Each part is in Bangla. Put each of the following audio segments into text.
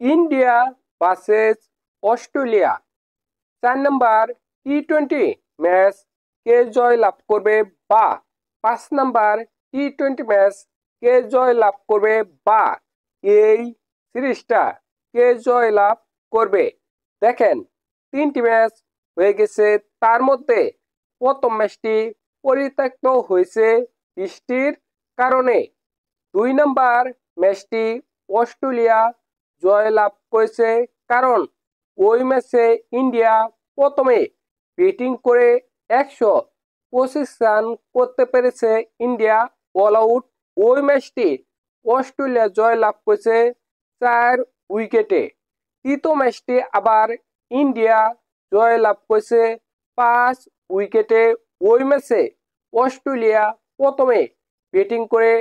India versus Australia. 4 নম্বর টি-20 ম্যাচ কে জয় লাভ করবে, বা 5 নম্বর টি-20 ম্যাচ কে জয় লাভ করবে, বা এই সিরিজটা কে জয় লাভ করবে। দেখেন 3টি ম্যাচ হয়ে গেছে, তার মধ্যে প্রথম ম্যাচটি পরিত্যক্ত হয়েছে বৃষ্টির কারণে। 2 নম্বর ম্যাচটি অস্ট্রেলিয়া জয়লাভ করেছে, কারণ ওই ম্যাচে ইন্ডিয়া প্রথমে ব্যাটিং করে 125 রান করতে পেরেছে, ইন্ডিয়া অল আউট। ওই ম্যাচটি অস্ট্রেলিয়া জয়লাভ করেছে 4 উইকেটে। তৃতীয় ম্যাচটি আবার ইন্ডিয়া জয়লাভ করেছে 5 উইকেটে। ওই ম্যাচে অস্ট্রেলিয়া প্রথমে ব্যাটিং করে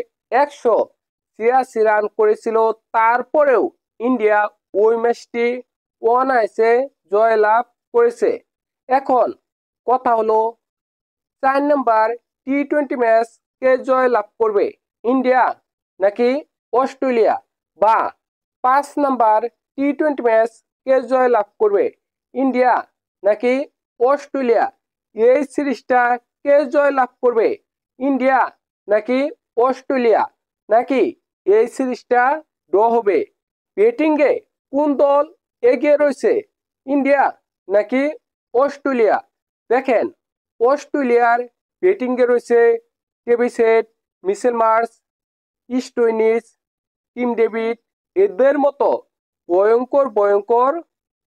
186 রান করেছিল, তারপরেও ইন্ডিয়া ওই ম্যাচটি অনায়াসে জয়লাভ করেছে। এখন কথা হলো 4 নম্বর টি-20 ম্যাচ কে জয়লাভ করবে, ইন্ডিয়া নাকি অস্ট্রেলিয়া, বা 5 নম্বর টি-20 ম্যাচ কে জয়লাভ করবে, ইন্ডিয়া নাকি অস্ট্রেলিয়া। এই সিরিজটা কে জয়লাভ করবে, ইন্ডিয়া নাকি অস্ট্রেলিয়া, নাকি এই সিরিজটা ড্র হবে। ব্যাটিংয়ে কোন দল এগিয়ে রয়েছে, ইন্ডিয়া নাকি অস্ট্রেলিয়া? দেখেন অস্ট্রেলিয়ার ব্যাটিংয়ে রয়েছে David Mitchell Marsh, Stoinis, Tim David, এদের মতো ভয়ঙ্কর ভয়ঙ্কর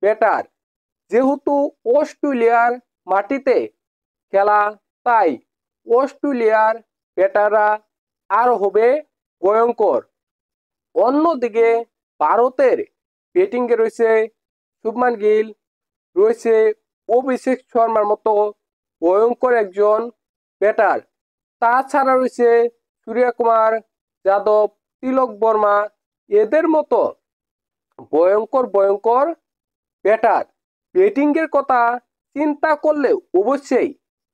ব্যাটার। যেহেতু অস্ট্রেলিয়ার মাটিতে খেলা, তাই অস্ট্রেলিয়ার ব্যাটাররা আরো হবে ভয়ঙ্কর। অন্যদিকে ভারতের ব্যাটিংয়ে রয়েছে শুভমান গিল, রয়েছে অভিষেক শর্মার মতো ভয়ঙ্কর একজন ব্যাটার। তাছাড়া রয়েছে সূর্যকুমার যাদব, তিলক বর্মা, এদের মতো ভয়ঙ্কর ভয়ঙ্কর ব্যাটার। ব্যাটিংয়ের কথা চিন্তা করলে অবশ্যই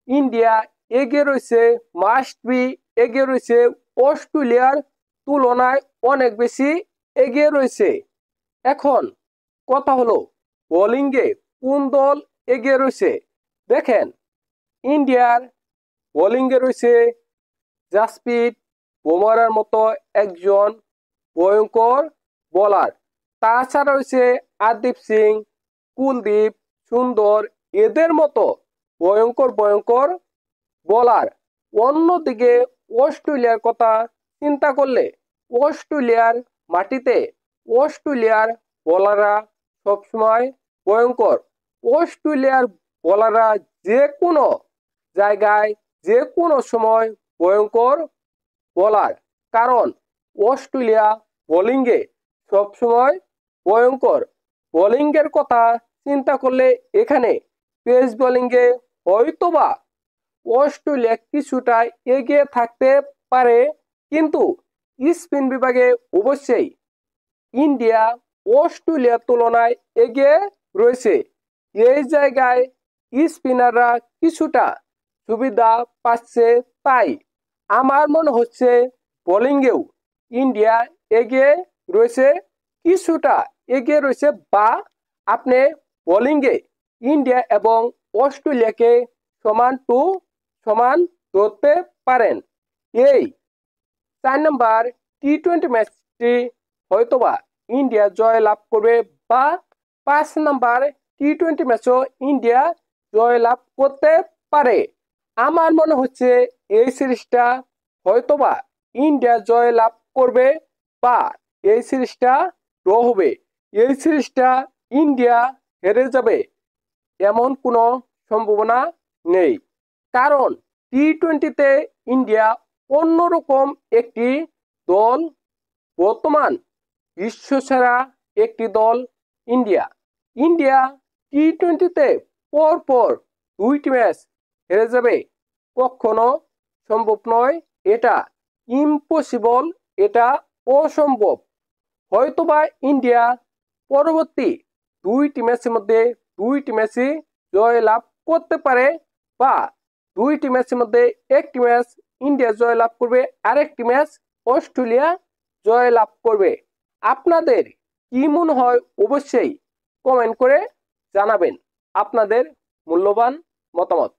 ইন্ডিয়া এগিয়ে রয়েছে, মাস্ট বি এগিয়ে রয়েছে, অস্ট্রেলিয়ার তুলনায় অনেক বেশি এগিয়ে রয়েছে। এখন কথা হলো বোলিংয়ে কোন দল এগিয়ে রয়েছে। দেখেন ইন্ডিয়ার বোলিংয়ে রয়েছে জাসপ্রীত বুমরার মতো একজন ভয়ঙ্কর বোলার। তাছাড়া রয়েছে আরদীপ সিং, কুলদীপ, সুন্দর, এদের মতো ভয়ঙ্কর ভয়ঙ্কর বোলার। অন্যদিকে অস্ট্রেলিয়ার কথা চিন্তা করলে অস্ট্রেলিয়ার মাটিতে অস্ট্রেলিয়ার বোলাররা সবসময় ভয়ঙ্কর। অস্ট্রেলিয়ার বোলাররা যে কোনো জায়গায় যে কোনো সময় ভয়ঙ্কর বোলার, কারণ অস্ট্রেলিয়া বোলিংয়ে সবসময় ভয়ঙ্কর। বোলিংয়ের কথা চিন্তা করলে এখানে পেস বোলিংয়ে হয়তোবা অস্ট্রেলিয়া কিছুটা এগিয়ে থাকতে পারে, কিন্তু স্পিন বিভাগে অবশ্যই ইন্ডিয়া অস্ট্রেলিয়ার তুলনায় এগিয়ে রয়েছে। এই জায়গায় স্পিনাররা কিছুটা সুবিধা পাচ্ছে, তাই আমার মনে হচ্ছে বোলিংয়েও ইন্ডিয়া এগিয়ে রয়েছে, কিছুটা এগিয়ে রয়েছে, বা আপনি বোলিংয়ে ইন্ডিয়া এবং অস্ট্রেলিয়াকে সমান টু সমান ধরতে পারেন। এই 4 নম্বর টি-20 ম্যাচটি হয়তোবা ইন্ডিয়া জয় লাভ করবে, বা 5 নম্বর টি-20 ম্যাচও ইন্ডিয়া জয় লাভ করতে পারে। আমার মনে হচ্ছে এই সিরিজটা হয়তোবা ইন্ডিয়া জয় লাভ করবে, বা এই সিরিজটা ড্র হবে। এই সিরিজটা ইন্ডিয়া হেরে যাবে এমন কোনো সম্ভাবনা নেই, কারণ টি-20তে ইন্ডিয়া অন্যরকম একটি দল, বর্তমান বিশ্বসেরা একটি দল ইন্ডিয়া। ইন্ডিয়া টি-20তে পরপর 2টি ম্যাচ হেরে যাবে কখনো সম্ভব নয়, এটা ইম্পসিবল, এটা অসম্ভব। হয়তোবা ইন্ডিয়া পরবর্তী 2টি ম্যাচের মধ্যে 2টি ম্যাচই জয় লাভ করতে পারে, বা 2টি ম্যাচের মধ্যে একটি ম্যাচ ইন্ডিয়া জয় লাভ করবে, আরেকটি ম্যাচ অস্ট্রেলিয়া জয় লাভ করবে। আপনাদের কি মনে হয় অবশ্যই কমেন্ট করে জানাবেন আপনাদের মূল্যবান মতামত।